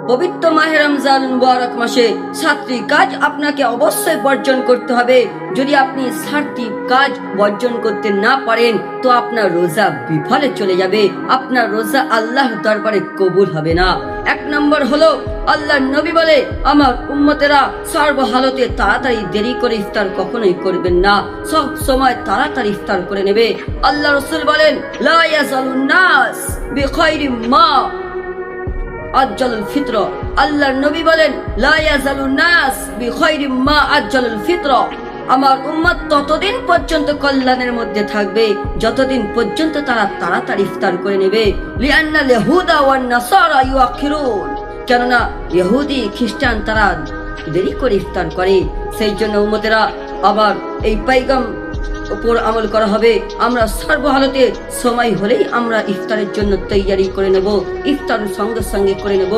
পবিত্র মাহে রমজান মুবারক মাসে সাতটি কাজ আপনাকে অবশ্যই বর্জন করতে হবে। যদি আপনি সাতটি কাজ বর্জন করতে না পারেন তো আপনার রোজা বিফলে চলে যাবে, আপনার রোজা আল্লাহর দরবারে কবুল হবে না। এক নম্বর হলো, আল্লাহর নবী বলে, আমার উম্মতেরা সর্ব হালতে তাড়াতাড়ি দেরি করে ইফতার কখনোই করবেন না, সব সময় তাড়াতাড়ি ইফতার করে নেবে। আল্লাহ রাসূল বলেন, লা ইয়াজালুন নাস বিখাইরি মা আজ্জালুল ফিতর। আল্লাহর নবী বলেন, লা ইয়াজালুন নাস বিখাইরি মা আজ্জালুল ফিতর। আমার উম্মত ততদিন পর্যন্ত কল্যাণের মধ্যে থাকবে যতদিন পর্যন্ত তারা তাড়াতাড়ি ইফতার করে নেবে। লিআন্নাল ইয়াহুদা ওয়ান নাসারা ইউআখিরুন, কেননা ইহুদি খ্রিস্টান তারা দেরি করে ইফতার করে। সেই জন্য উম্মতেরা আবার এই পাইগাম উপর আমল করা হবে। আমরা সর্বহালতে সময় হলেই আমরা ইফতারের জন্য তৈয়ারি করে নেব, ইফতার সঙ্গে সঙ্গে করে নেব।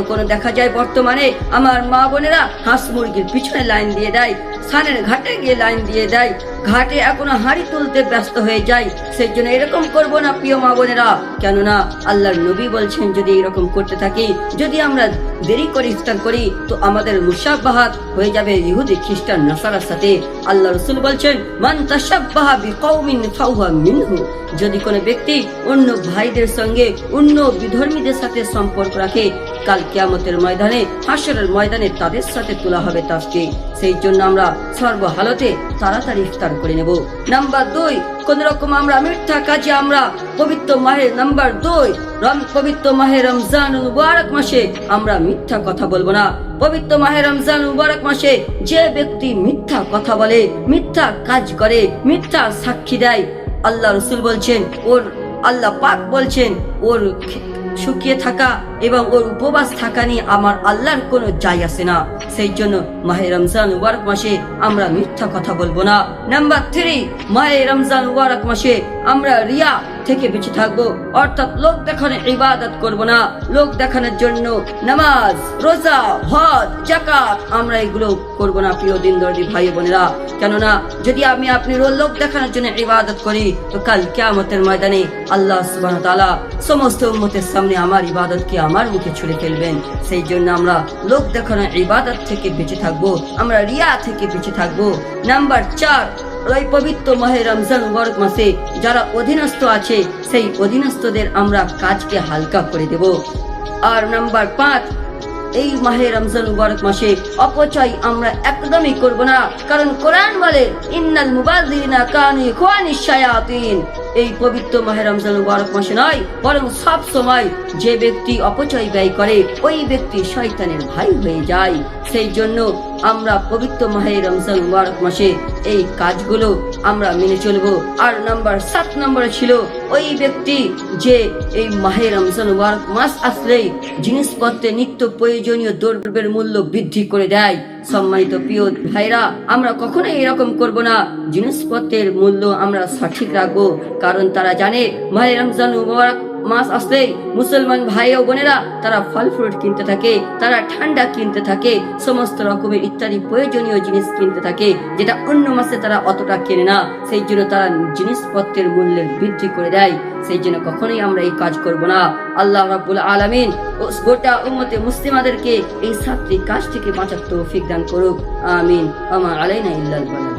কোন দেখা যায় বর্তমানে আমার মা বোনেরা হাঁস মুরগির পিছনে লাইন দিয়ে দেয়, সানের ঘাটে গিয়ে লাইন দিয়ে দেয়, ঘাটে এখনো হাঁড়ি তুলতে ব্যস্ত হয়ে যায়। সেই জন্য এরকম করব না প্রিয় মা বোনেরা, কেননা আল্লাহর নবী বলছেন যদি এরকম করতে থাকি, যদি আমরা দেরি করে ইফতার করি তো আমাদের মুশাব্বাহাত হয়ে যাবে ইহুদি খ্রিস্টান নাসারার সাথে। আল্লাহ রাসূল বলছেন, মান তাশাব্বাহা বিকওমিন ফাহুয়া মিনহু। যদি কোনো ব্যক্তি অন্য ভাইদের সঙ্গে অন্য বিধর্মীদের সাথে সম্পর্ক রাখে, কাল কিয়ামতের ময়দানে হাশরের ময়দানে তাদের সাথে তোলা হবে তাকে। সেই জন্য আমরা সর্বহালতে তাড়াতাড়ি ইফতার করে নেব। নাম্বার 2, কোন রকম আমরা মিথ্যা কাজে আমরা পবিত্র মাহে নাম্বার 2 পবিত্র মাহে রমজান মুবারক মাসে আমরা মিথ্যা কথা বলবো না। পবিত্র মাহে রমজান মুবারক মাসে যে ব্যক্তি মিথ্যা কথা বলে, মিথ্যা কাজ করে, মিথ্যা সাক্ষী দেয়, আল্লাহ রাসূল বলছেন, ওর আল্লাহ পাক বলছেন, ওর শুকিয়ে থাকা এবং ওর উপবাস থাকা নিয়ে আমার আল্লাহর কোনো যায় আসে না। সেই জন্য মাহে রমজান মুবারক মাসে আমরা মিথ্যা কথা বলবো না। নাম্বার 3, মাহে রমজান মুবারক মাসে আমরা রিয়া থেকে বেঁচে থাকবো, অর্থাৎ লোক দেখানোর ইবাদত করব না। লোক দেখানোর জন্য নামাজ, রোজা, হজ, যাকাত আমরা এগুলো করব না প্রিয় দিন দর্দি ভাই বোনেরা। কেননা যদি আমি আপনি লোক দেখানোর জন্য ইবাদত করি তো কাল কিয়ামতের ময়দানে আল্লাহ সুবহানাহু ওয়া তাআলা সমস্ত উম্মতের সামনে আমার ইবাদতকে আমার মুখে ছুঁড়ে ফেলবেন। সেই জন্য আমরা লোক দেখানোর ইবাদত থেকে বেঁচে থাকবো, আমরা রিয়া থেকে বেঁচে থাকবো। নাম্বার 4, এই পবিত্র মাহে রমজান মুবারক মাসে যারা অধীনস্থ আছে সেই অধীনস্থদের আমরা কাজকে হালকা করে দেব। আর নাম্বার 5, এই মাহে রমজান মুবারক মাসে অপচয় আমরা একদমই করব না, কারণ কোরআন বলে, ইন্নাল মুবাযযিরিনা কানু ইখওয়ানিশ শায়াতিন। এই পবিত্র মাহে রমজান মুবারক মাসে নয়, বরং সব সময় যে ব্যক্তি অপচয় ব্যয় করে ওই ব্যক্তি শয়তানের ভাই হয়ে যায়। সেই জন্য আমরা পবিত্র মাহে রমজান মুবারক মাসে এই কাজগুলো আমরা মেনে চলবো। আর নাম্বার 7 নম্বরে ছিল ওই ব্যক্তি যে এই মাহে রমজান মুবারক মাস আসলেই জিনিসপত্রের নিত্য প্রয়োজনীয় দ্রব্যের মূল্য বৃদ্ধি করে দেয়। সম্মানিত প্রিয় ভাইরা, আমরা কখনোই এরকম করব না, জিনিসপত্রের মূল্য আমরা সঠিক রাখবো। কারণ তারা জানে মাহে রমজান মুবারক মাস আসলেই মুসলমান ভাই ও বোনেরা তারা ফল ফ্রুট কিনতে থাকে, তারা ঠান্ডা কিনতে থাকে, সমস্ত রকমের ইত্যাদি প্রয়োজনীয় জিনিস কিনতে থাকে, যেটা অন্য মাসে তারা অতটা কেনে না। সেই জন্য তারা জিনিসপত্রের মূল্যের বৃদ্ধি করে দেয়। সেই জন্য কখনোই আমরা এই কাজ করব না। আল্লাহ রাব্বুল আলামিন গোটা উম্মতে মুসলিমাদেরকে এই 7টি কাজ থেকে বাঁচার তৌফিক দান করুক। আমিন। আমা আলাইনা ইল্লাল বালাগ।